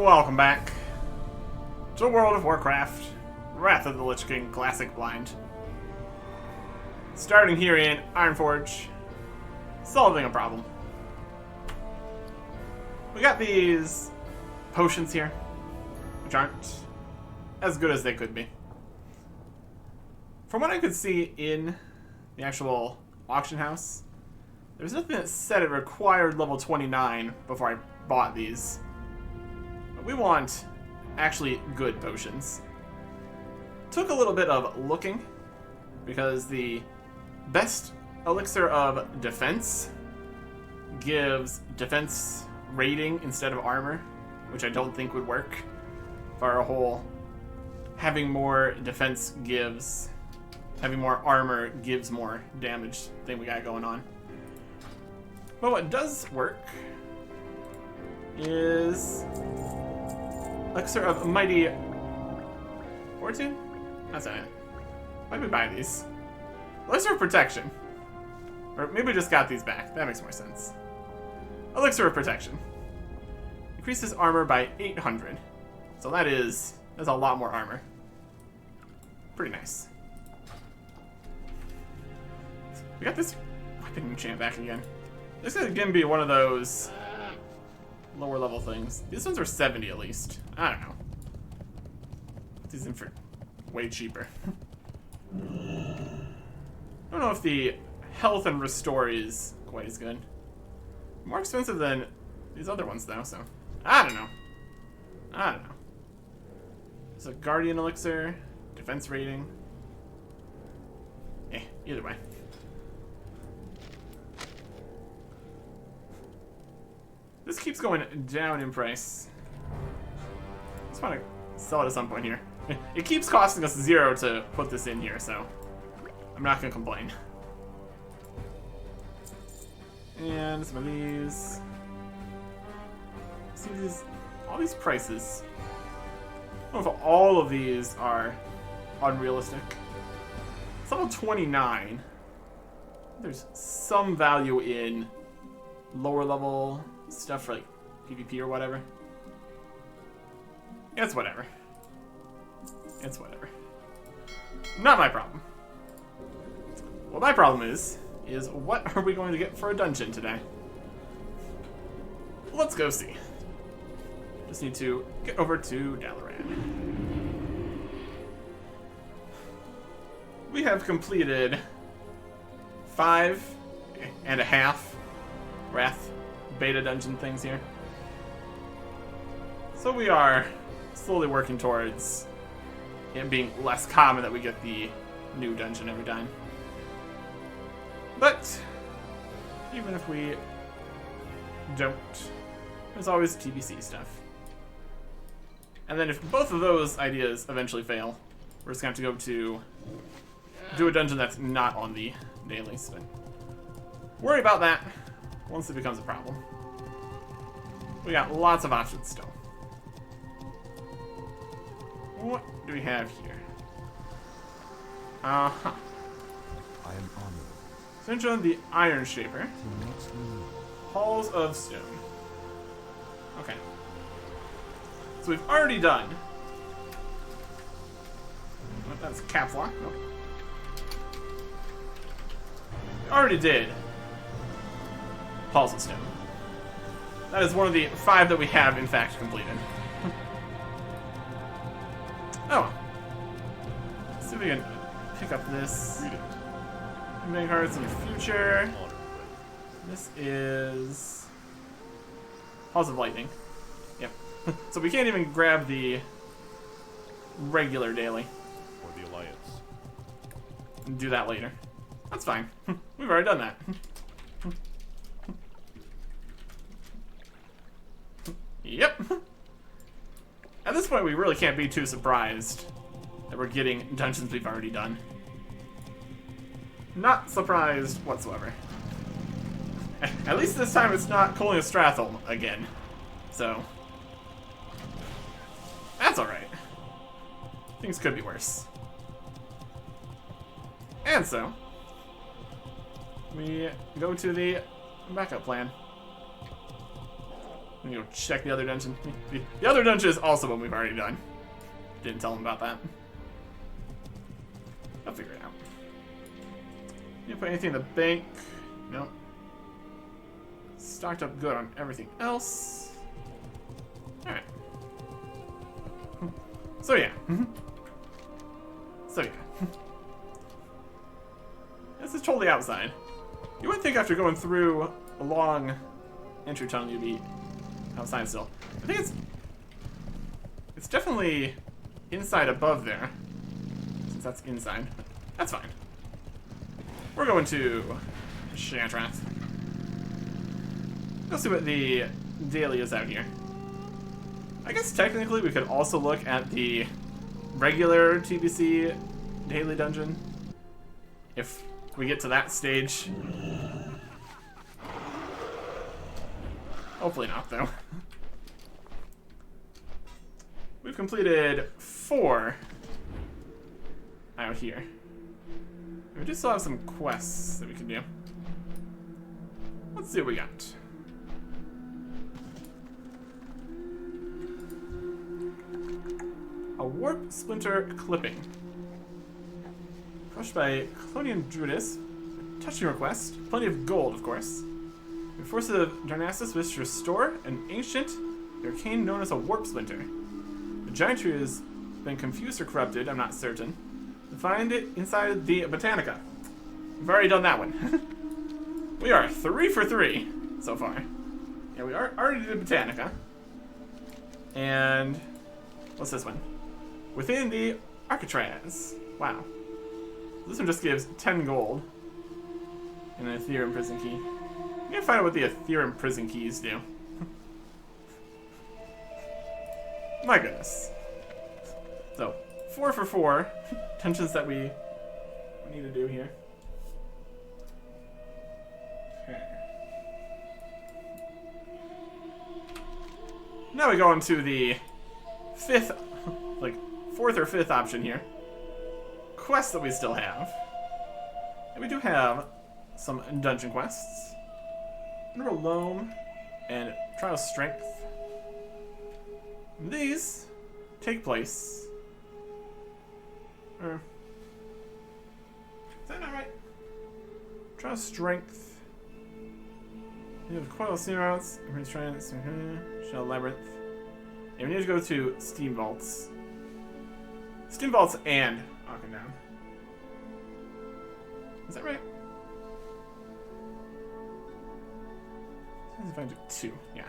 Welcome back to World of Warcraft, Wrath of the Lich King Classic Blind. Starting here in Ironforge, solving a problem. We got these potions here, which aren't as good as they could be. From what I could see in the actual auction house, there's nothing that said it required level 29 before I bought these. But we want actually good potions. Took a little bit of looking, because the best elixir of defense gives defense rating instead of armor, which I don't think would work for our whole having more defense gives, having more armor gives more damage thing we got going on. But what does work is elixir of mighty fortune? That's not it. Why did we buy these? Elixir of protection. Or maybe we just got these back. That makes more sense. Elixir of protection. Increases armor by 800. So that's a lot more armor. Pretty nice. We got this weapon enchant back again. This is gonna be one of those lower level things. These ones are 70 at least. I don't know. These in for way cheaper. I don't know if the health and restore is quite as good. More expensive than these other ones though, so I don't know. It's a guardian elixir, defense rating. Either way. This keeps going down in price. I just want to sell it at some point here. It keeps costing us 0 to put this in here, so I'm not going to complain. And some of these. See all these prices. I don't know if all of these are unrealistic. It's level 29. There's some value in lower level stuff for like PvP or whatever. It's whatever. It's whatever. Not my problem. What my problem is what are we going to get for a dungeon today? Let's go see. Just need to get over to Dalaran. We have completed 5.5 Wrath beta dungeon things here. So we are slowly working towards it being less common that we get the new dungeon every time. But even if we don't, there's always TBC stuff. And then if both of those ideas eventually fail, we're just going to have to go to do a dungeon that's not on the dailies. But worry about that once it becomes a problem. We got lots of options still. What do we have here? I am honored. Central the Iron Shaper. Halls of Stone. Okay. So we've already done. What, that's caps lock? Nope. We already did Halls of Stone. That is one of the 5 that we have, in fact, completed. Oh. Let's see if we can pick up this. Make cards in the future. This is Halls of Lightning. Yep. So we can't even grab the regular daily. For the Alliance. And do that later. That's fine. We've already done that. Yep. At this point, we really can't be too surprised that we're getting dungeons we've already done. Not surprised whatsoever. At least this time it's not Colling of Stratholm again. So that's alright. Things could be worse. And so we go to the backup plan. Let me go check the other dungeon. The other dungeon is also one we've already done. Didn't tell him about that. I'll figure it out. You put anything in the bank? Nope. Stocked up good on everything else. Alright. So yeah. So yeah. This is totally outside. You wouldn't think after going through a long entry tunnel you'd be outside still. I think it's definitely inside above there. Since that's inside. That's fine. We're going to Shantrath. Let's see what the daily is out here. I guess technically we could also look at the regular TBC daily dungeon. If we get to that stage. Hopefully not, though. We've completed 4 out here. We do still have some quests that we can do. Let's see what we got. A warp splinter clipping. Crushed by Clonian Druidus. Touching request. Plenty of gold, of course. The forces of Darnassus wish to restore an ancient arcane known as a warp splinter. The giant tree has been confused or corrupted, I'm not certain. Find it inside the Botanica. We've already done that one. We are 3 for 3 so far. Yeah, we already did Botanica. And what's this one? Within the Architraz. Wow. This one just gives 10 gold. And an Ethereum prison key. I'm gonna find out what the Ethereum prison keys do. My goodness. So, 4 for 4 tensions that we need to do here. Okay. Now we go into the 5th, like 4th or 5th option here. Quests that we still have. And we do have some dungeon quests. Number Loam and Trial Strength. These take place. Is that not right? Trial Strength. You have Coil Seamounts, Shell Labyrinth. And we need to go to Steamvaults. Steamvaults and Down. Is that right? If I do 2, yeah.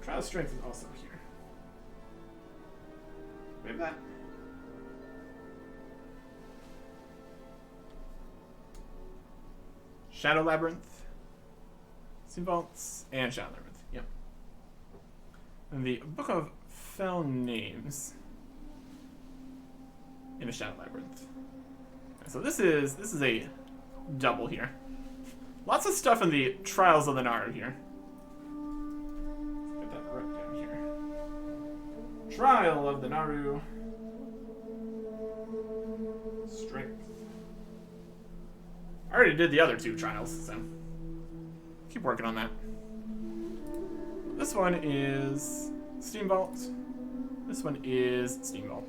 Trial Strength is also here. We have that. Shadow Labyrinth, Steamvaults, and Shadow Labyrinth. Yep. And the Book of Fell Names in the Shadow Labyrinth. So this is a double here. Lots of stuff in the Trials of the Naru here. Let's get that right down here. Trial of the Naru. Strength. I already did the other 2 trials, so keep working on that. This one is Steamvault. This one is Steamvault.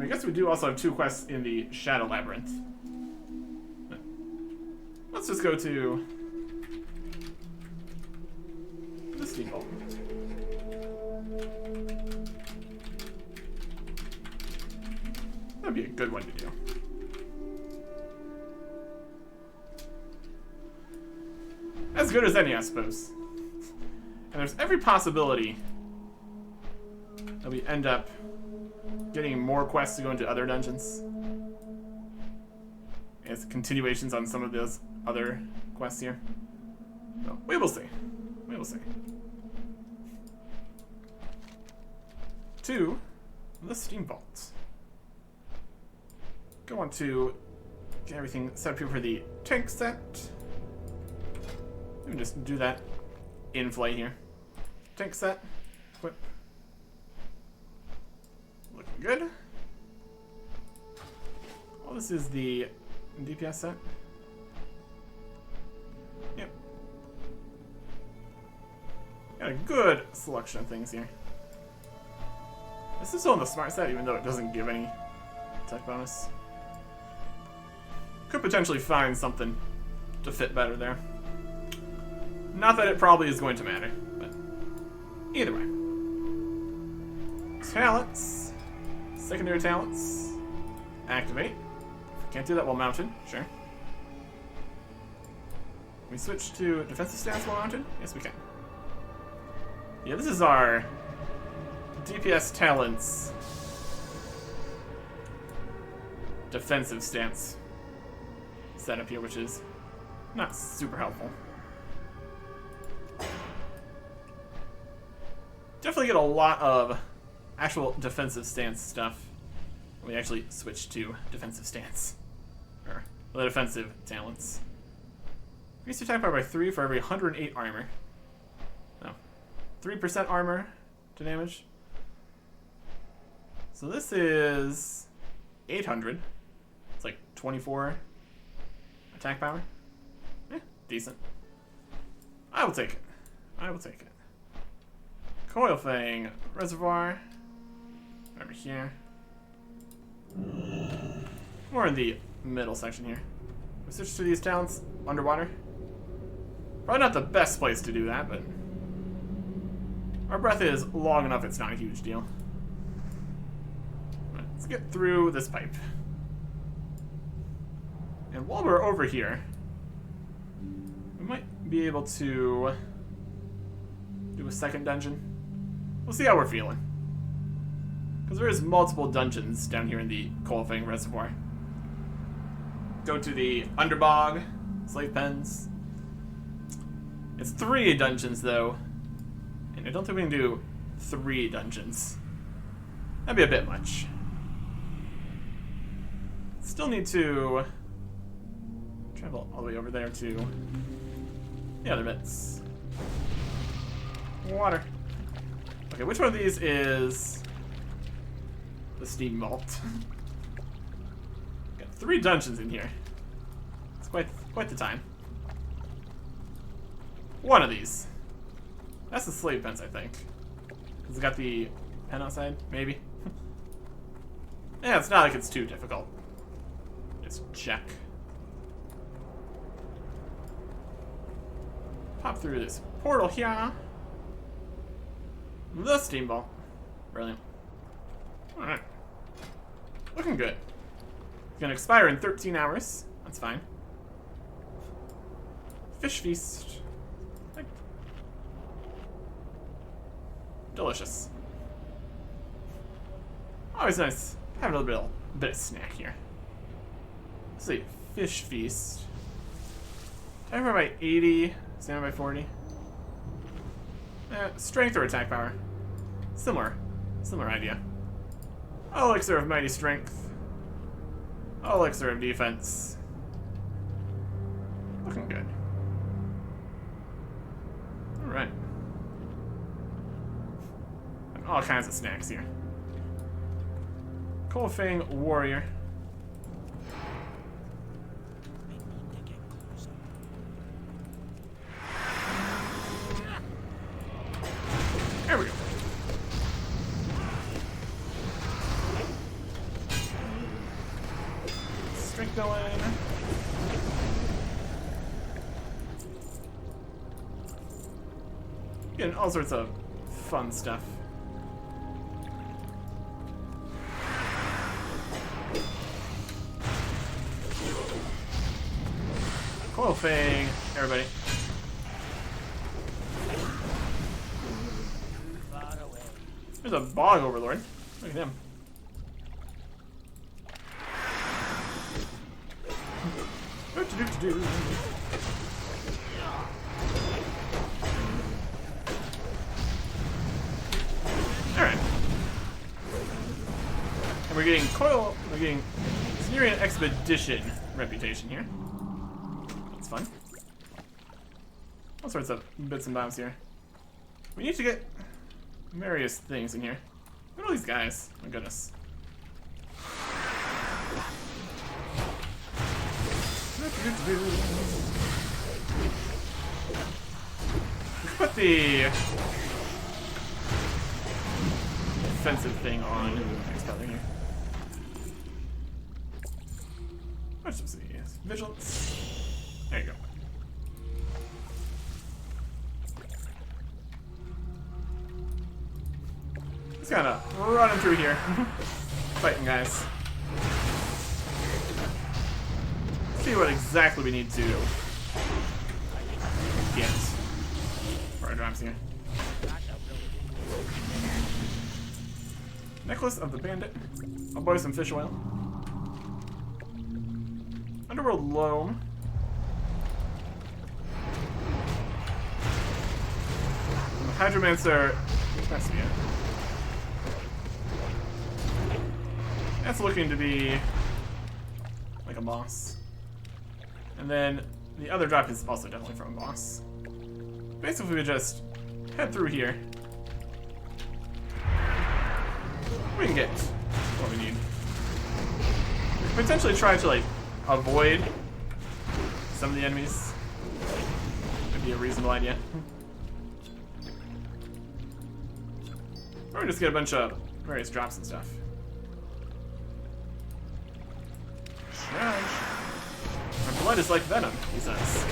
I guess we do also have 2 quests in the Shadow Labyrinth. Let's just go to the Steamvault. That'd be a good one to do. As good as any, I suppose. And there's every possibility that we end up getting more quests to go into other dungeons. As continuations on some of those other quests here. So, we will see. We will see. 2, the Steamvault. Go on to get everything set up here for the tank set. We can just do that in flight here. Tank set, equip. Looking good. Oh, this is the DPS set. Yep. a good selection of things here. This is still on the smart set, even though it doesn't give any attack bonus. Could potentially find something to fit better there. Not that it probably is going to matter, but either way. Talents. Secondary talents. Activate. Can't do that while mounted, sure. We switch to defensive stance while mounted? Yes, we can. Yeah, this is our DPS talents defensive stance setup here, which is not super helpful. Definitely get a lot of actual defensive stance stuff when we actually switch to defensive stance. Or the defensive talents. Increase your attack power by 3 for every 108 armor. No. 3% armor to damage. So this is 800. It's like 24 attack power. Eh, decent. I will take it. I will take it. Coil Fang Reservoir. Over here. More in the middle section here. We switch to these talents underwater. Probably not the best place to do that, but our breath is long enough, it's not a huge deal. Right, let's get through this pipe. And while we're over here, we might be able to do a second dungeon. We'll see how we're feeling. Because there is multiple dungeons down here in the Coalfang Reservoir. Go to the Underbog, Slave Pens. It's 3 dungeons, though. And I don't think we can do 3 dungeons. That'd be a bit much. Still need to travel all the way over there to the other bits. Water. Okay, which one of these is the Steamvault? Got 3 dungeons in here. It's quite the time. One of these. That's the slave pens, I think. Has it got the pen outside? Maybe. Yeah, it's not like it's too difficult. Just check. Pop through this portal here. The Steamvault. Brilliant. Alright. Looking good. It's gonna expire in 13 hours. That's fine. Fish Feast. Delicious. Always nice. Have a little bit of snack here. Let's see. Fish Feast. Attack power by 80. Stamina by 40. Strength or attack power. Similar idea. Elixir of Mighty Strength. Elixir of Defense. Looking good. Alright. All kinds of snacks here. Coalfang Warrior. There we go. Strength going. Getting all sorts of fun stuff. Coalfang, everybody. There's a bog overlord. Look at him. Alright. And we're getting Sumerian Expedition reputation here. That's fun. All sorts of bits and bobs here. We need to get various things in here. Look at all these guys. My goodness. We could put the defensive thing on. Next color here. What's this? Vigilance. There you go. Just kind of running through here, fighting guys. See what exactly we need to get for our drops here. Necklace of the Bandit. I'll buy some fish oil. Underworld Loam. Hydromancer. That's it. That's looking to be like a boss. And then the other drop is also definitely from a boss. Basically, we just head through here. We can get what we need. Potentially try to like avoid some of the enemies. Would be a reasonable idea. Or we just get a bunch of various drops and stuff. Trash. My blood is like venom, he says.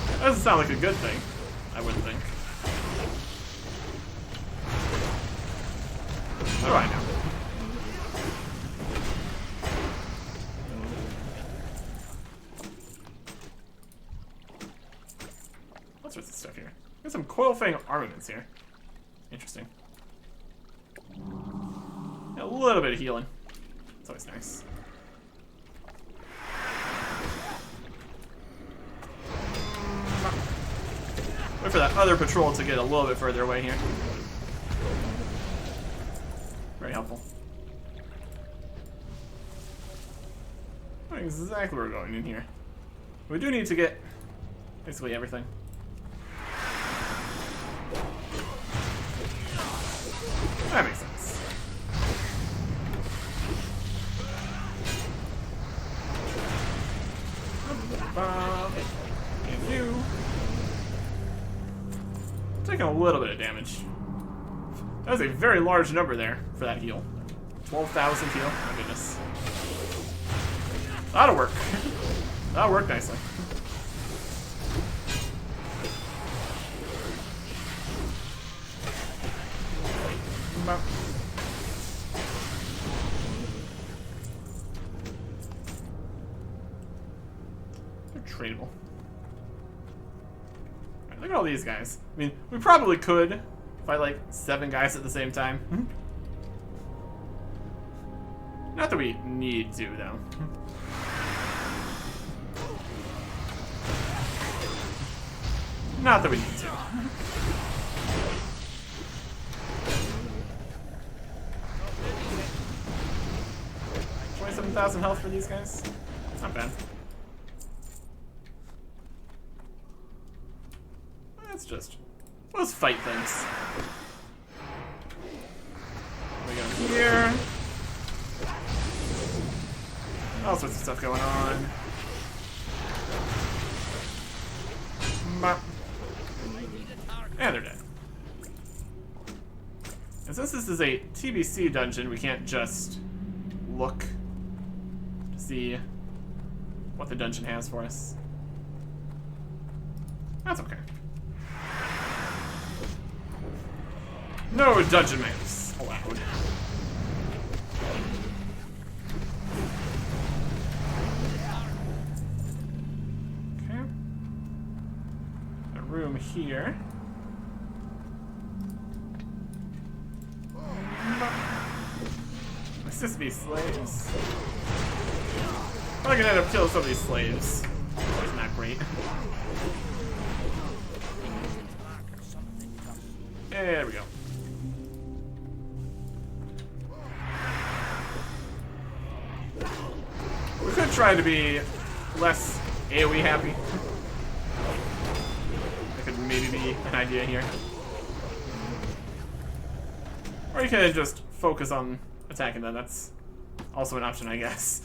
That doesn't sound like a good thing, I wouldn't think. What do I know? All sorts of stuff here. Got some coil fang armaments here. Interesting. A little bit of healing. It's always nice. Wait for that other patrol to get a little bit further away here. Very helpful. Not exactly where we're going in here. We do need to get basically everything. That makes sense. And you. Taking a little bit of damage. That was a very large number there for that heal. 12,000 heal. My goodness. That'll work. That'll work nicely. They're tradable. Right, look at all these guys. I mean, we probably could fight like 7 guys at the same time. Not that we need to, though. Not that we need to. 27,000 health for these guys. Not bad. Let's just... let's fight things. We go here. All sorts of stuff going on. And they're dead. And since this is a TBC dungeon, we can't just look to see what the dungeon has for us. That's okay. No dungeon maps allowed. Okay. A room here. Assist me, slaves. Probably gonna end up killing some of these slaves. It's not great. There we go. We could try to be less AoE happy. That could maybe be an idea here. Or you can just focus on attacking them. That's also an option, I guess.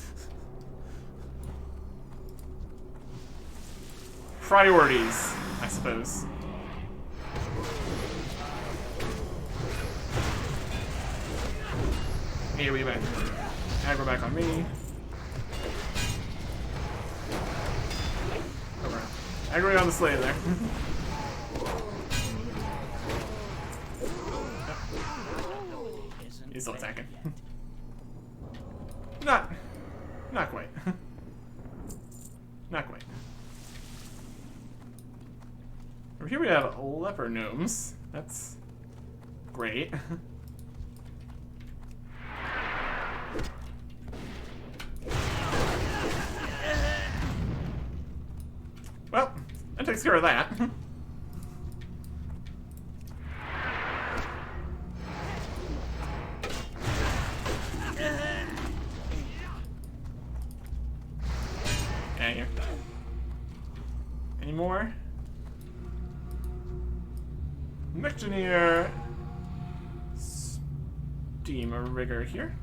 Priorities, I suppose. AoE back. Aggro back on me. Over. Aggro on the slave there. He's still attacking. Not quite. Not quite. Over here we have leper gnomes. That's great. Well, that takes care of that. Yeah, here. Any more? Mechanier Steamer Rigger here.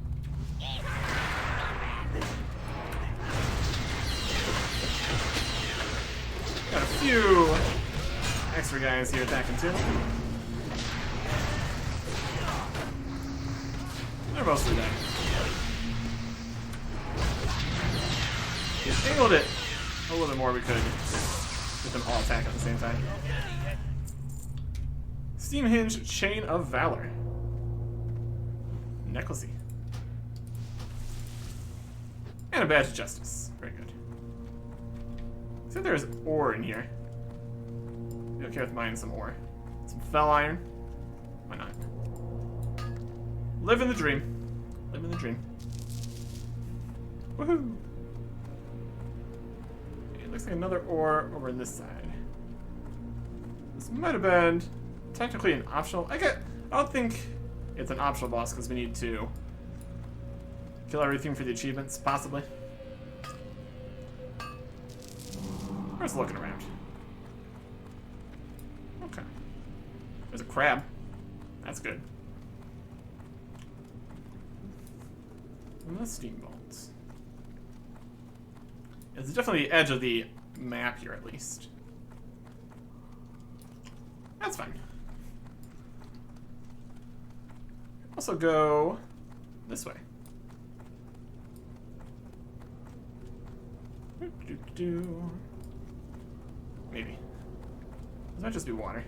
Got a few extra guys here attacking too. They're mostly dead. Angled it a little bit more we could get them all attack at the same time. Steam Hinge Chain of Valor. Necklacey. And a Badge of Justice. Very good. So there's ore in here. Be okay with mining some ore. Some fell iron. Why not? Living the dream. Living the dream. Woohoo! It looks like another ore over on this side. This might have been technically an optional. I don't think it's an optional boss because we need to kill everything for the achievements, possibly. We're just looking around. Okay. There's a crab. That's good. And the Steamvault. It's definitely the edge of the map here, at least. That's fine. Also go this way. Maybe. This might just be water.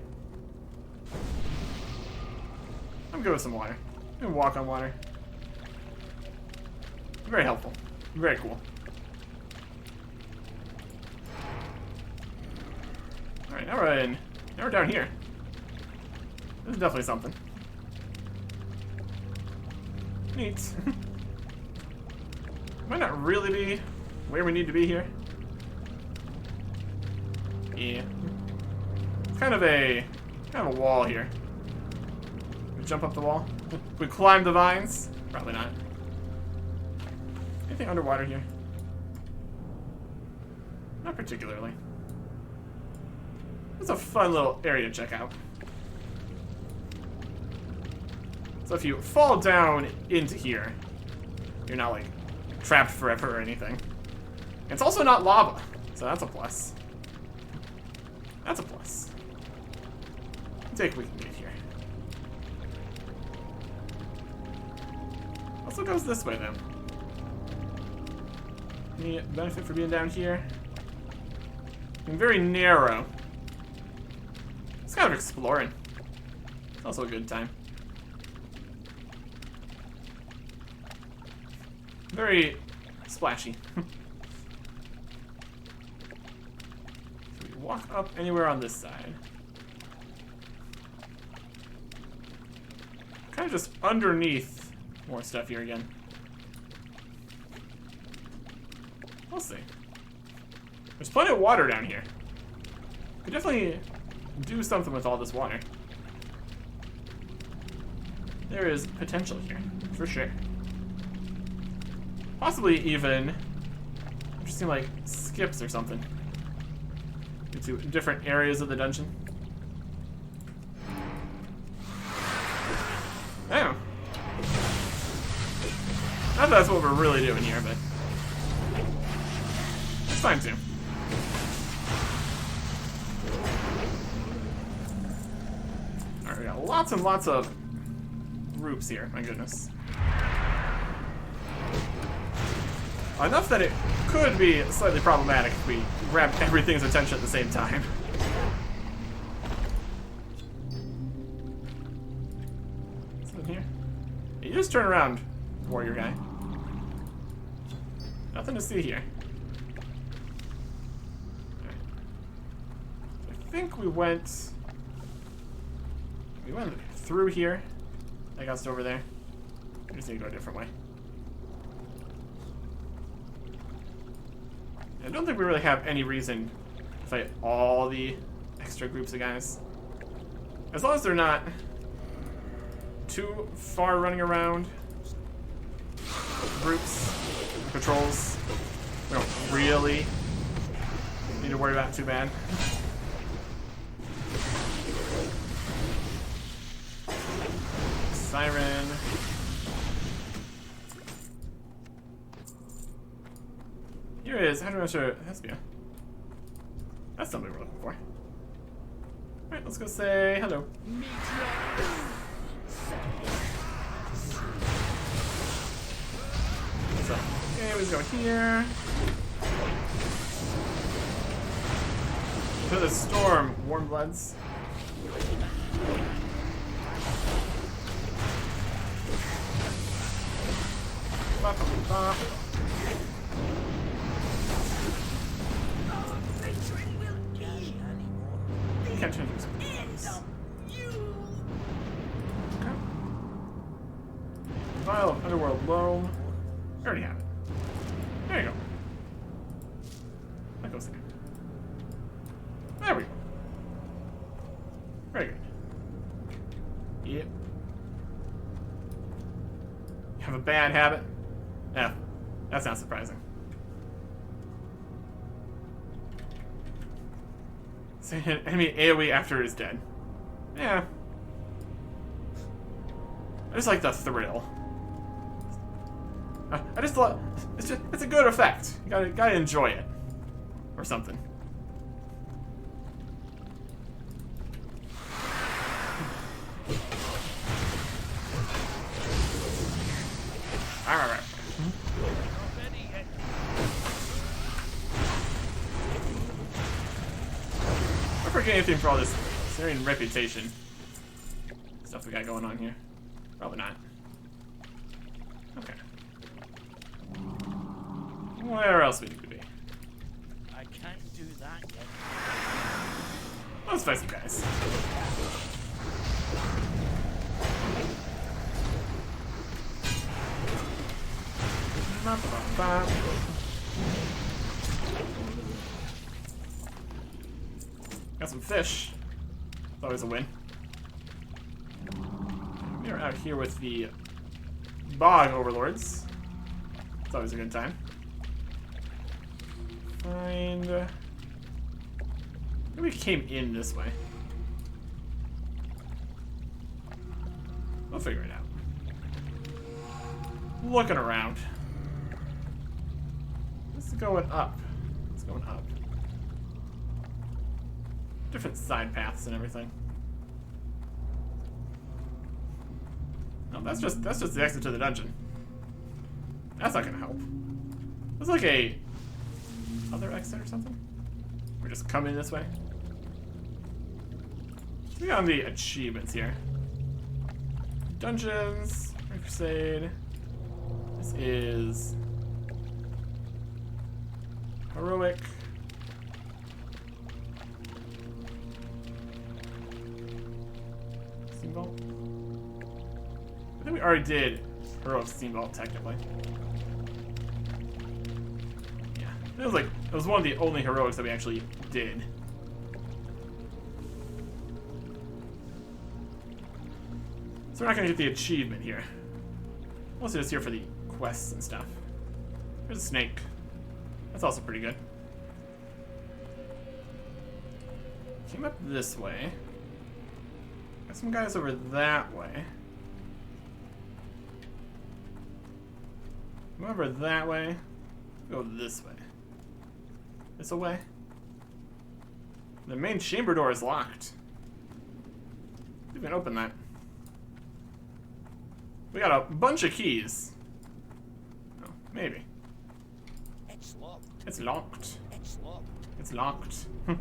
I'm good with some water. I'm gonna walk on water. Very helpful. Very cool. Alright, now we're in. Now we're down here. This is definitely something. Neat. Might not really be where we need to be here. Yeah. Kind of a wall here. We jump up the wall. We climb the vines. Probably not. Anything underwater here? Not particularly. It's a fun little area to check out. So if you fall down into here, you're not like trapped forever or anything. It's also not lava, so that's a plus. That's a plus. Take what we can get here. Also goes this way then. Any benefit for being down here? Being very narrow. It's kind of exploring. It's also a good time. Very splashy. So we walk up anywhere on this side. Kind of just underneath more stuff here again. We'll see. There's plenty of water down here. Could definitely do something with all this water. There is potential here, for sure. Possibly even interesting, like, skips or something into different areas of the dungeon. Damn. Not that that's what we're really doing here, but it's fine too. Alright, we got lots and lots of groups here, my goodness. Enough that it could be slightly problematic if we grab everything's attention at the same time. Something here? Yeah, you just turn around, warrior guy. Nothing to see here. Okay. I think we went through here. That got us over there. We just need to go a different way. I don't think we really have any reason to fight all the extra groups of guys. As long as they're not too far running around. Groups, patrols, we don't really need to worry about it too bad. Siren. Here it is. How do I measure Hespia? That's something we're looking for. Alright, let's go say hello. So, okay, we just go here. To the storm, warm bloods. Bop, bop, bop. You can't change these. Okay. Vial of Underworld Loam. I already have it. There you go. That goes there. There we go. Very good. Yep. You have a bad habit? Yeah, that's not surprising. So enemy AoE after it is dead. Yeah. I just like the thrill. I just thought it's a good effect. You gotta enjoy it. Or something. Alright. I'm forgetting anything for all this Syrian reputation stuff we got going on here. Probably not. Okay. Where else we need to be? I can't do that yet. Let's fight some guys. Got some fish. It's always a win. We're out here with the bog overlords. It's always a good time. Find. Maybe we came in this way. We'll figure it out. Looking around. This is going up. It's going up. Different side paths and everything. No, that's just the exit to the dungeon. That's not gonna help. It's like a other exit or something. We're just coming this way. We got on the achievements here. Dungeons, Crusade. This is Heroic. Steamvault. I think we already did Heroic Steamvault technically. Yeah, it was one of the only heroics that we actually did. So we're not gonna get the achievement here. Mostly just here for the quests and stuff. There's a snake. That's also pretty good. Came up this way. Got some guys over that way. Come over that way. Go this way. This way. The main chamber door is locked. You can open that. We got a bunch of keys. Oh, maybe. It's locked. It's locked. It's locked. I'm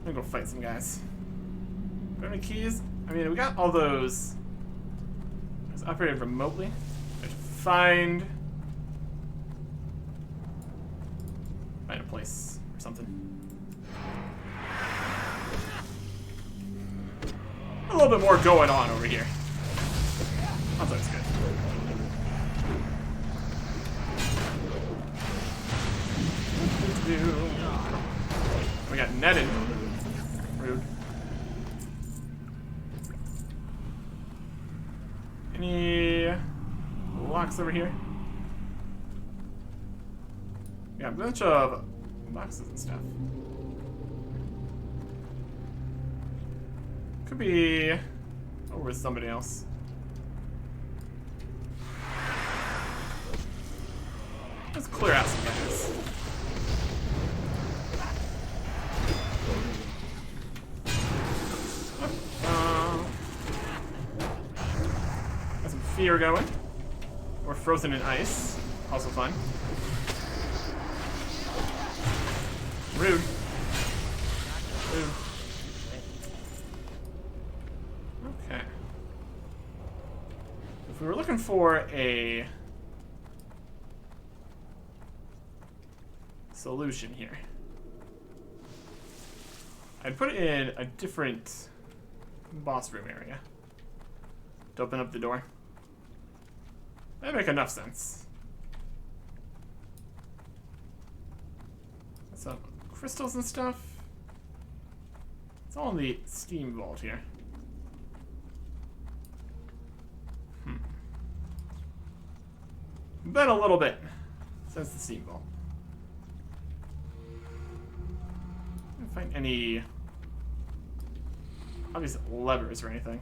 gonna go fight some guys. Got any keys? I mean, we got all those. It's operated remotely. I should find a place or something. A little bit more going on over here. That looks good. We got netted. Rude. Any locks over here? Yeah, a bunch of boxes and stuff. Could be over with somebody else. Let's clear out some guys. Got some fear going. Or frozen in ice. Also fun. Rude. Rude. Okay. If we were looking for a solution here, I'd put it in a different boss room area to open up the door. That'd make enough sense. Some crystals and stuff. It's all in the Steamvault here. Been a little bit since the Steamvault. Can't find any obvious levers or anything.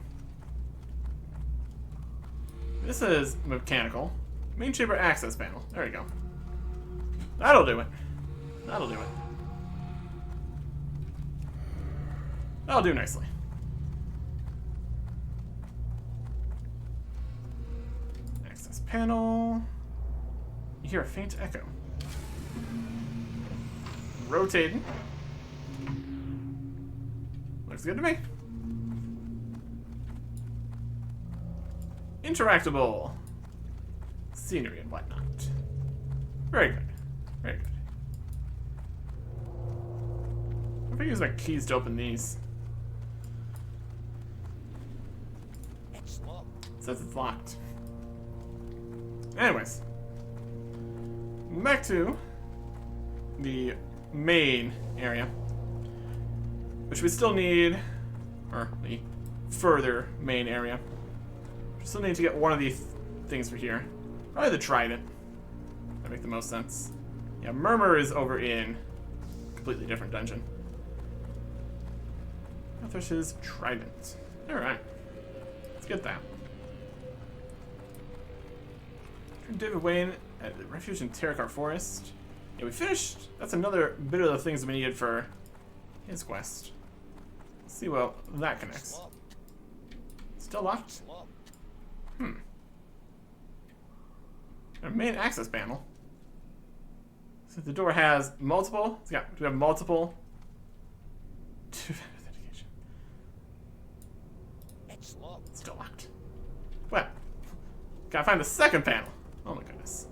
This is mechanical. Main chamber access panel. There we go. That'll do it. That'll do it. That'll do nicely. Access panel. You hear a faint echo. Rotating. Looks good to me. Interactable scenery and whatnot. Very good. Very good. If I use my keys to open these. It's locked. Says it's locked. Anyways. Back to the main area. Which we still need, or the further main area. We still need to get one of these things for here. Probably the trident. That make the most sense. Yeah, Murmur is over in a completely different dungeon. There's his trident. Alright. Let's get that. David Wayne at the Refuge in Terrakar Forest. Yeah, we finished. That's another bit of the things we needed for his quest. Let's see well that connects. Still locked? Our main access panel. So the door has multiple. Do we have multiple? Authentication. It's locked. Still locked. Well, gotta find the second panel. Oh my goodness.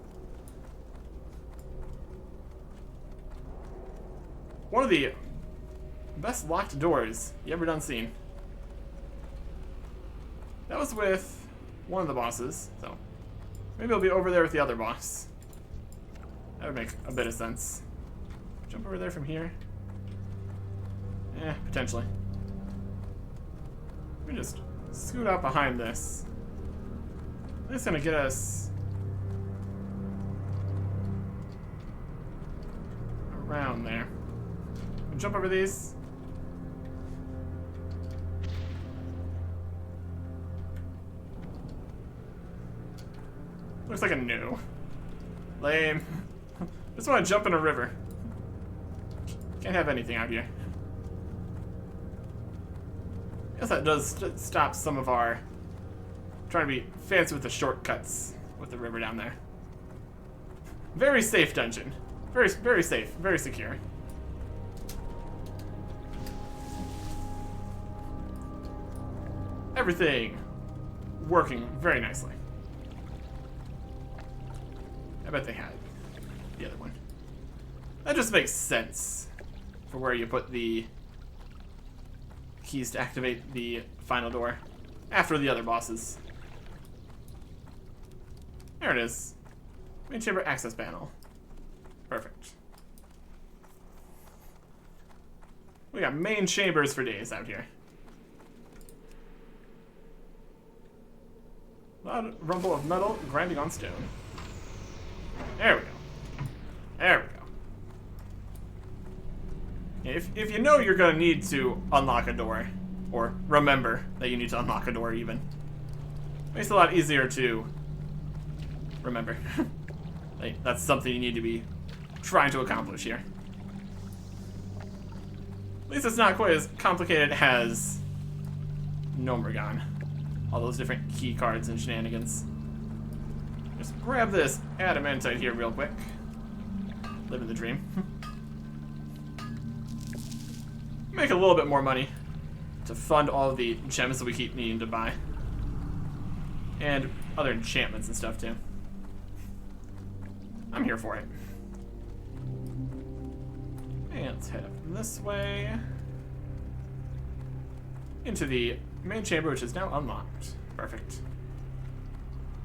One of the best locked doors you ever done seen. That was with one of the bosses, so maybe it'll be over there with the other boss. That would make a bit of sense. Jump over there from here. Potentially. Let me just scoot out behind this. That's gonna get us around there. Jump over these. Looks like a no. Lame. Just want to jump in a river. Can't have anything out here. Guess that does stop some of our trying to be fancy with the shortcuts with the river down there. Very safe dungeon. Very, very safe. Very secure. Everything working very nicely. I bet they had the other one. That just makes sense for where you put the keys to activate the final door after the other bosses. There it is. Main chamber access panel. Perfect. We got main chambers for days out here. Loud rumble of metal grinding on stone. There we go. There we go. If you know you're gonna need to unlock a door, or remember that you need to unlock a door even, makes it a lot easier to remember. Like, that's something you need to be trying to accomplish here. At least it's not quite as complicated as Gnomergon. All those different key cards and shenanigans. Just grab this adamantite here real quick. Living the dream. Make a little bit more money to fund all of the gems that we keep needing to buy. And other enchantments and stuff too. I'm here for it. And let's head up this way. Into the main chamber, which is now unlocked. Perfect.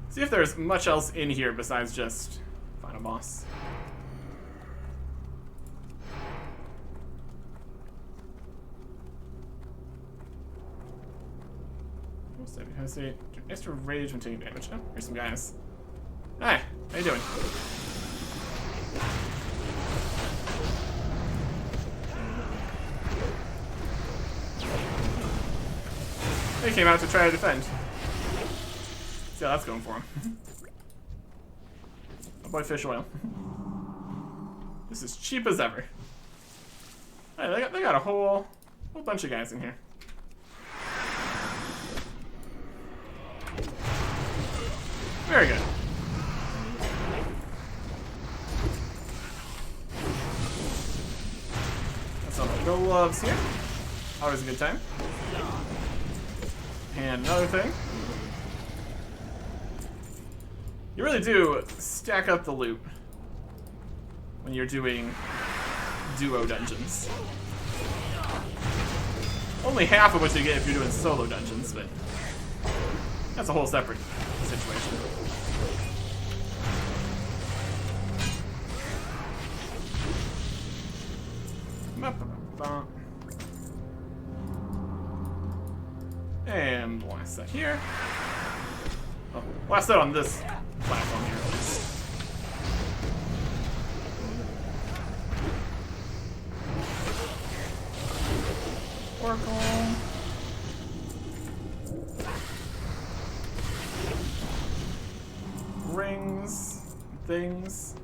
See if there's much else in here besides just final boss. See, extra rage when taking damage. Oh, here's some guys. Hi, how you doing? They came out to try to defend. See how that's going for him. Oh boy, fish oil. This is cheap as ever. Hey, they got a whole bunch of guys in here. Very good. Got some gloves here. Always a good time. And another thing. You really do stack up the loot when you're doing duo dungeons. Only half of what you get if you're doing solo dungeons, but that's a whole separate situation. And blast that here. Oh, blast that on this platform here at least. Oracle. Rings. Things.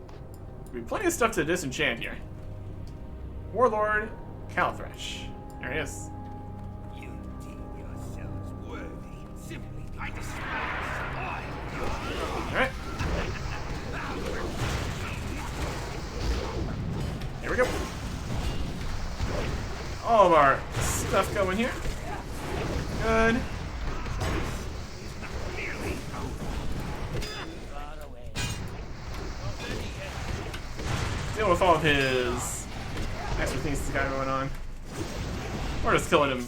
There'll be plenty of stuff to disenchant here. Warlord Calthresh. There he is. You deem yourselves worthy simply by destroying Alright. Here we go. All of our stuff going here. Good. Deal with all of his extra things he's got going on. Or just killing him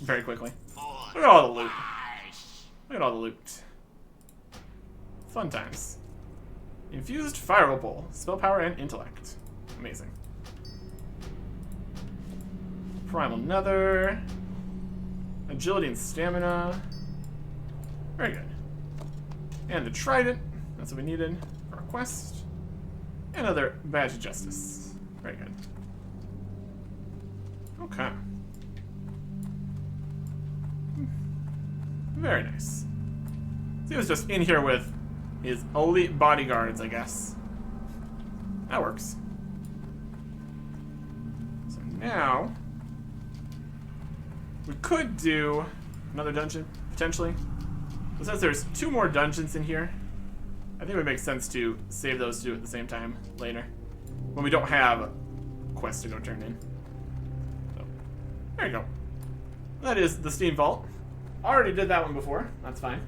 very quickly. Look at all the loot. Look at all the loot. Fun times. Infused Fire Bowl. Spell power and intellect. Amazing. Primal Nether. Agility and stamina. Very good. And the Trident. That's what we needed for our quest. And another Badge of Justice. Very good. Okay. Very nice. So he was just in here with his elite bodyguards, I guess. That works. So now we could do another dungeon, potentially. But since there's 2 more dungeons in here, I think it would make sense to save those two at the same time later, when we don't have quests to go turn in. So, there you go. That is the Steamvault. Already did that one before. That's fine.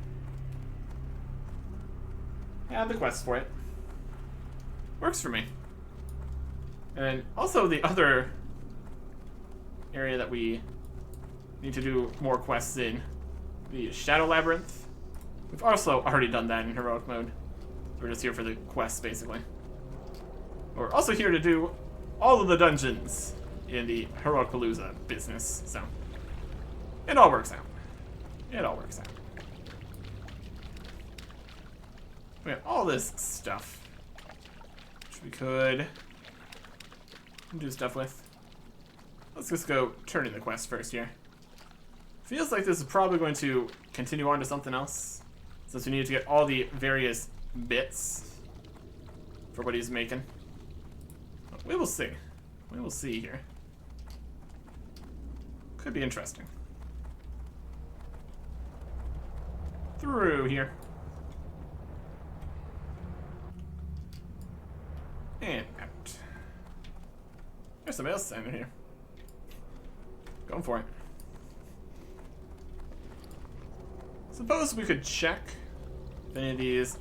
Had the quest for it. Works for me. And also the other area that we need to do more quests in, the Shadow Labyrinth. We've also already done that in heroic mode. We're just here for the quests, basically. We're also here to do all of the dungeons in the Heroic-palooza business, so it all works out. It all works out. We have all this stuff, which we could do stuff with. Let's just go turn in the quest first here. Feels like this is probably going to continue on to something else, since we need to get all the various bits for what he's making. We will see. We will see here. Could be interesting. Through here. And out. There's somebody else standing here. Going for it. Suppose we could check if any of these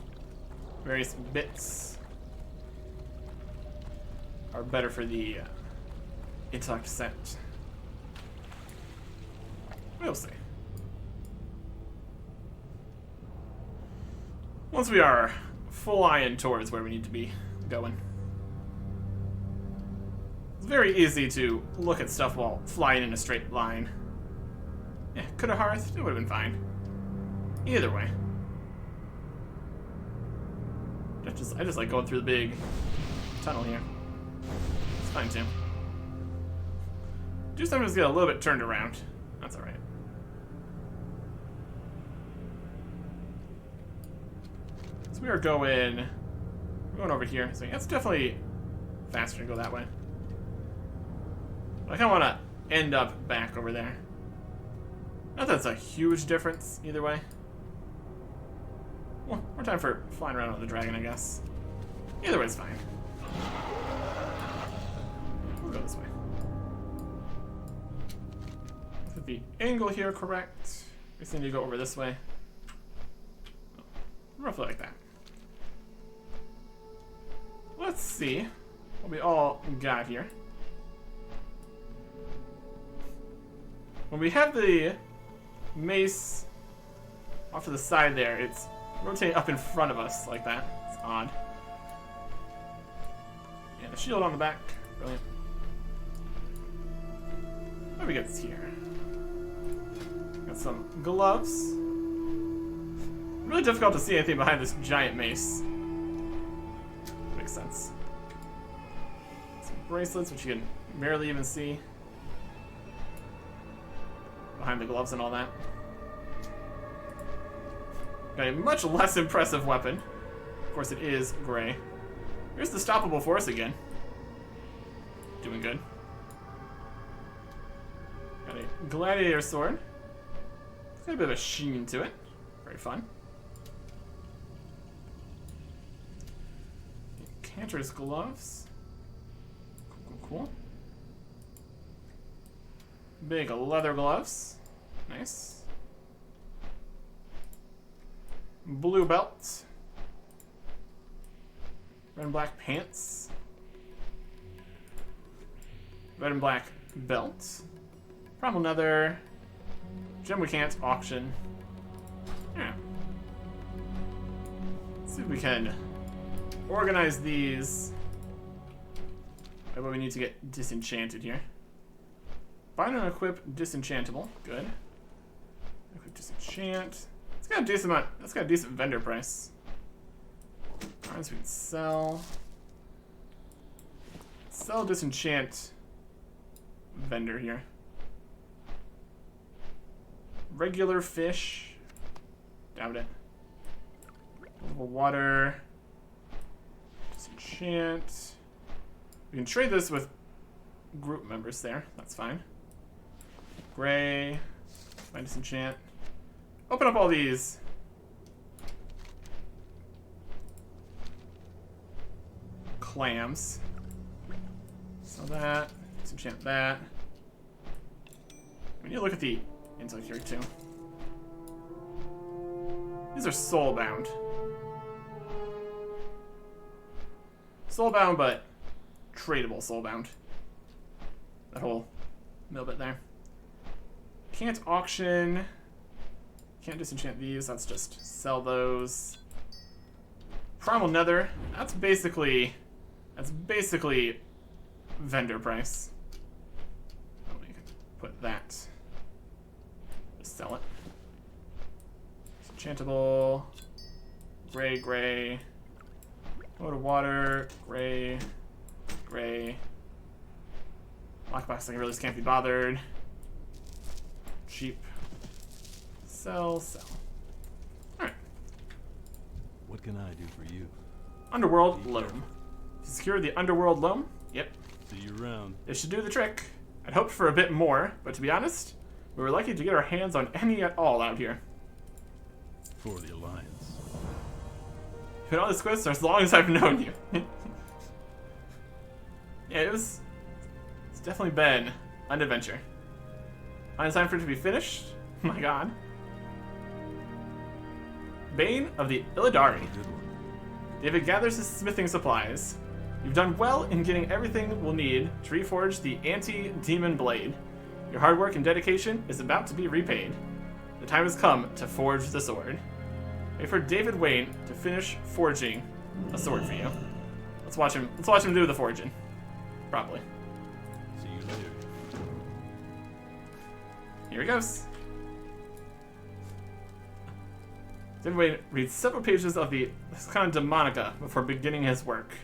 various bits are better for the intellect set. We'll see. Once we are full iron towards where we need to be going. It's very easy to look at stuff while flying in a straight line. Yeah, could have hearthed, it would have been fine. Either way. I just like going through the big tunnel here. It's fine too. Do sometimes get a little bit turned around. That's alright. So we're going over here. So yeah, it's definitely faster to go that way. But I kind of want to end up back over there. Not that it's a huge difference either way. Well, more time for flying around on the dragon, I guess. Either way is fine. We'll go this way. Get the angle here correct. We just need to go over this way. Roughly like that. Let's see what we all got here. When we have the mace off to the side there, it's rotating up in front of us like that. It's odd. And a shield on the back. Brilliant. What do we get here? Got some gloves. Really difficult to see anything behind this giant mace. Makes sense. Some bracelets, which you can barely even see behind the gloves and all that. Got a much less impressive weapon. Of course, it is gray. Here's the stoppable force again. Doing good. Got a gladiator sword. It's got a bit of a sheen to it. Very fun. Cantor's gloves. Cool, cool, cool. Big leather gloves. Nice. Blue belt. Red and black pants. Red and black belt. Primal nether. Gem we can't auction. Yeah. Let's see if we can organize these. But we need to get disenchanted here. Bind and equip disenchantable. Good. Equip disenchant. It's got a decent amount. That's got a decent vendor price. Alright, so we can sell. Sell disenchant vendor here. Regular fish. Doubt it. Water. Disenchant. We can trade this with group members there. That's fine. Gray. Find disenchant. Open up all these. clams. So that, disenchant that. We need to look at the intel here too. These are soulbound. Soulbound, but tradable soulbound. That whole middle bit there. Can't auction. Can't disenchant these. That's just sell those. Primal Nether. That's basically vendor price. Oh, we can put that. Just sell it. Enchantable. Gray, gray. Go to water. Gray. Gray. Lockbox, I really just can't be bothered. Cheap. Sell, sell. Alright. What can I do for you? Underworld loam. Secure the underworld loam? Yep. See you around. It should do the trick. I'd hoped for a bit more, but to be honest, we were lucky to get our hands on any at all out here. For the Alliance. You've been on this quest for as long as I've known you. Yeah, it's definitely been an adventure. It's time for it to be finished. Oh my god. Bane of the Illidari. Good one. David gathers his smithing supplies. You've done well in getting everything we'll need to reforge the anti-demon blade. Your hard work and dedication is about to be repaid. The time has come to forge the sword. Wait for David Wayne to finish forging a sword for you. Let's watch him do the forging. Probably. See you later. Here he goes. David Wayne reads several pages of the kind of Demonica before beginning his work.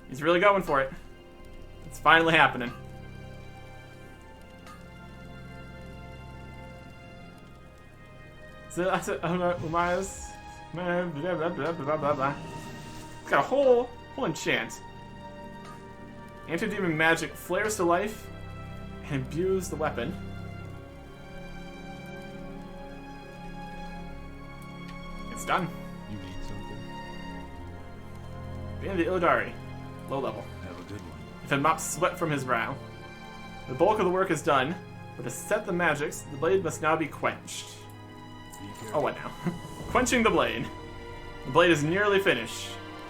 He's really going for it. It's finally happening. So that's it. Umaya's. Blah, blah, blah, blah, blah, blah. It's got a whole enchant. Anti-demon magic flares to life and imbues the weapon. It's done. You need something? The end of the Illidari. Low level. Have a good one. If it mops sweat from his brow. The bulk of the work is done, but to set the magics, the blade must now be quenched. Be careful. Oh, what now? Quenching the blade. The blade is nearly finished.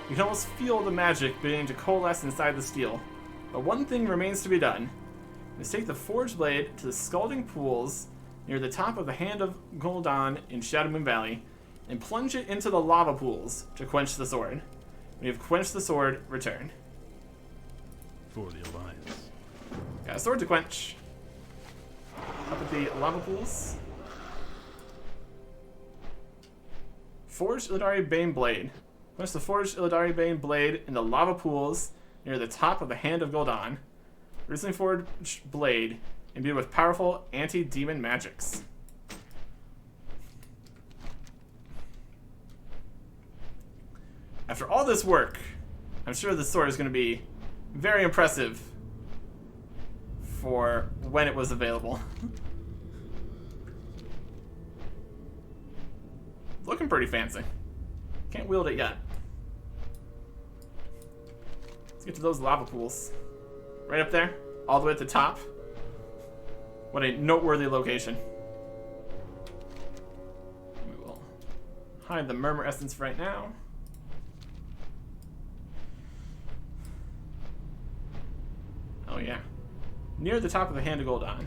You can almost feel the magic beginning to coalesce inside the steel. But one thing remains to be done. You must take the forged blade to the scalding pools near the top of the Hand of Gul'dan in Shadowmoon Valley and plunge it into the lava pools to quench the sword. When you have quenched the sword, return. For the Alliance. Got a sword to quench. Up at the lava pools. Forged Illidari Bane Blade. Quench the Forged Illidari Bane Blade in the lava pools near the top of the Hand of Gul'dan. Recently forged blade imbued with powerful anti-demon magics. After all this work, I'm sure this sword is going to be very impressive for when it was available. Looking pretty fancy. Can't wield it yet. Let's get to those lava pools. Right up there, all the way at the top. What a noteworthy location. We will hide the Murmur Essence right now. Oh yeah. Near the top of the Hand of Gul'dan.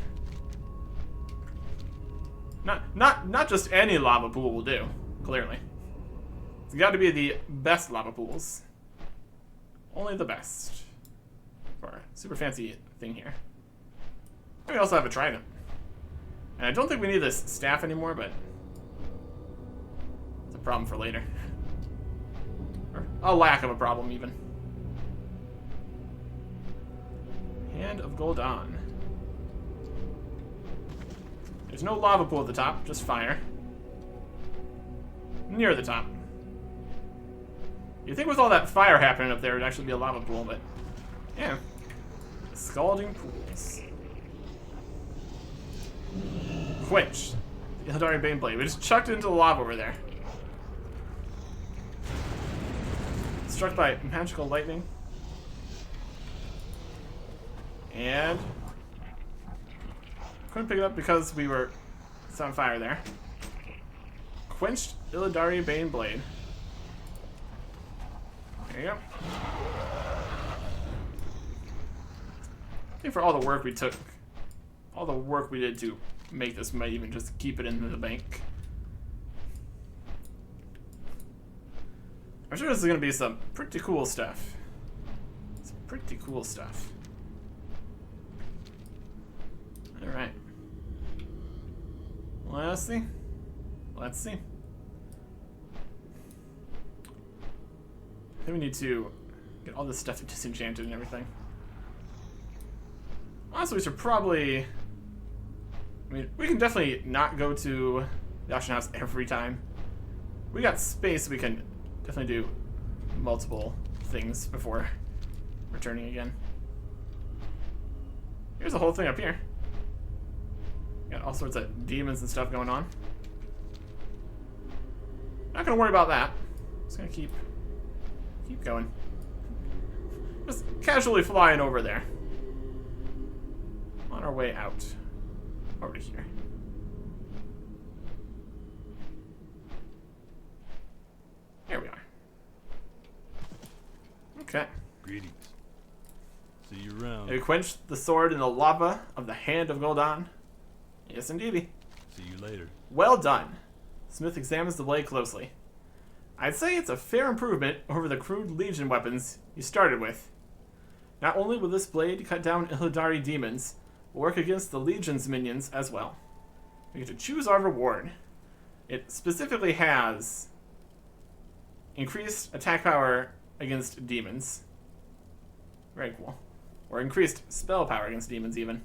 Not just any lava pool will do, clearly. It's got to be the best lava pools. Only the best. For a super fancy thing here. We also have a trident. And I don't think we need this staff anymore, but it's a problem for later. Or a lack of a problem, even. Hand of Gul'dan. There's no lava pool at the top, just fire. Near the top. You'd think with all that fire happening up there, it would actually be a lava pool, but yeah. Scalding pools. Quench. The Illidari Bane Blade. We just chucked it into the lava over there. struck by magical lightning. And couldn't pick it up because we were it's on fire there. Quenched Illidari Bane Blade. There you go. I think for all the work we took, all the work we did to make this, might even just keep it in the bank. I'm sure this is going to be some pretty cool stuff. Some pretty cool stuff. Alright. Let's see. Let's see. I think we need to get all this stuff disenchanted and everything. Honestly, we should probably... I mean, we can definitely not go to the auction house every time. We got space, we can definitely do multiple things before returning again. Here's the whole thing up here. Got all sorts of demons and stuff going on. Not gonna worry about that. Just gonna keep going. Just casually flying over there. On our way out. Over to here. Here we are. Okay. Greetings. See you around. Have you quenched the sword in the lava of the hand of Gul'dan? Yes, indeedy. See you later. Well done. Smith examines the blade closely. I'd say it's a fair improvement over the crude Legion weapons you started with. Not only will this blade cut down Illidari demons, but work against the Legion's minions as well. We get to choose our reward. It specifically has increased attack power against demons. Very cool. Or increased spell power against demons even.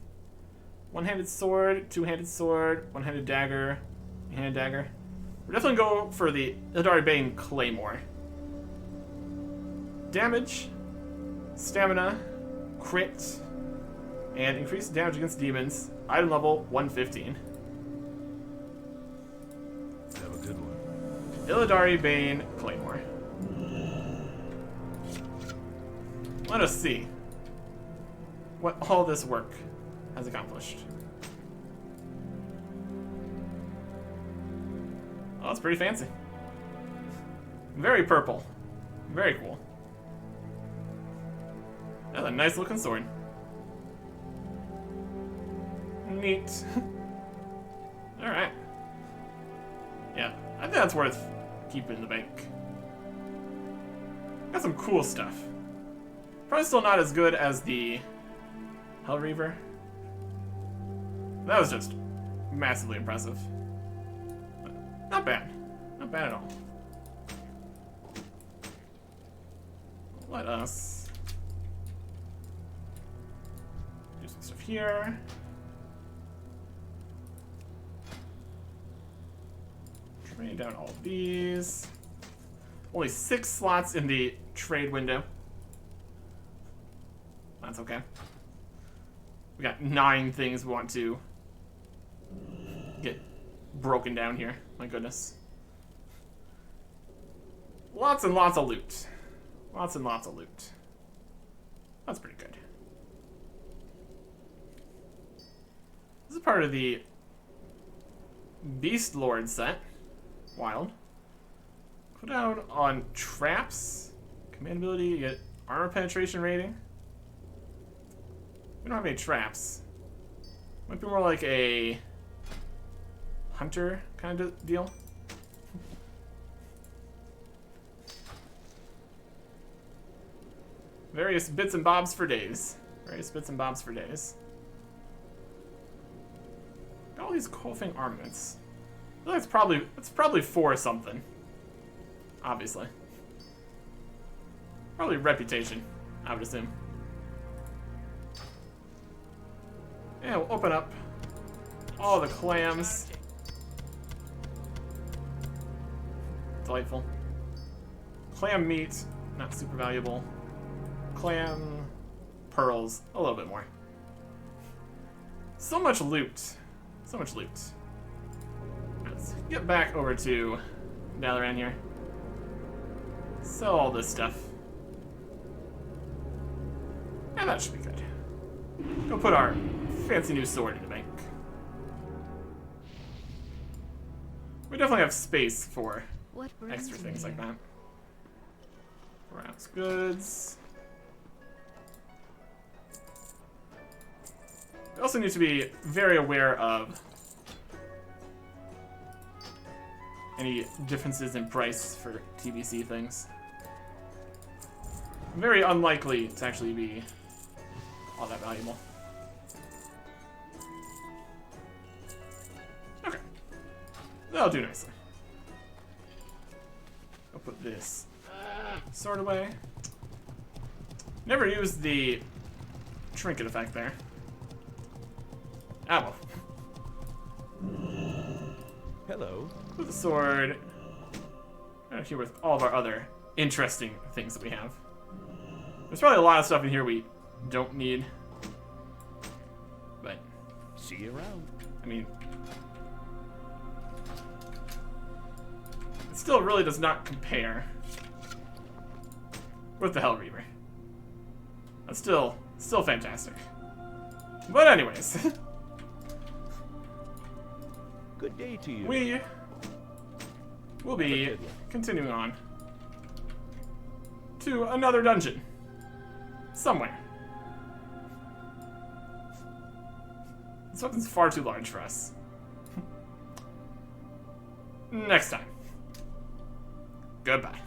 One-handed sword, two-handed sword, one-handed dagger, hand dagger. We're definitely going to go for the Illidari Bane Claymore. Damage, stamina, crit, and increased damage against demons. Item level 115. Have a good one. Illidari Bane Claymore. Let us see what all this work has accomplished. Oh, that's pretty fancy. Very purple. Very cool. That's a nice looking sword. Neat. Alright. Yeah, I think that's worth keeping in the bank. Got some cool stuff. Probably still not as good as the Hellreaver. That was just massively impressive. But not bad. Not bad at all. Let us do some stuff here. Trade down all these. Only 6 slots in the trade window. That's okay. We got 9 things we want to get broken down here. My goodness. Lots and lots of loot. Lots and lots of loot. That's pretty good. This is part of the Beast Lord set. Wild. Put down on traps. Command ability, you get armor penetration rating. We don't have any traps. Might be more like a hunter kind of deal. Various bits and bobs for days. Various bits and bobs for days. Got all these coughing armaments. I feel like it's probably for something. Obviously. Probably reputation, I would assume. Yeah, we'll open up all the clams. Delightful. Clam meat, not super valuable. Clam pearls, a little bit more. So much loot. So much loot. Let's get back over to Dalaran here. Sell all this stuff. And that should be good. Go put our fancy new sword in the bank. We definitely have space for What brings extra you things like here? that. Perhaps goods. We also need to be very aware of any differences in price for TBC things. Very unlikely to actually be all that valuable. Okay. That'll do nicely. I'll put this sword away. Never used the trinket effect there. Ah, well. Hello. Put the sword right here with all of our other interesting things that we have. There's probably a lot of stuff in here we don't need. But, See you around. I mean, it still really does not compare with the Hell Reaver. That's still fantastic. But anyways, Good day to you. we will be continuing on to another dungeon. Somewhere. This weapon's far too large for us. Next time. Goodbye.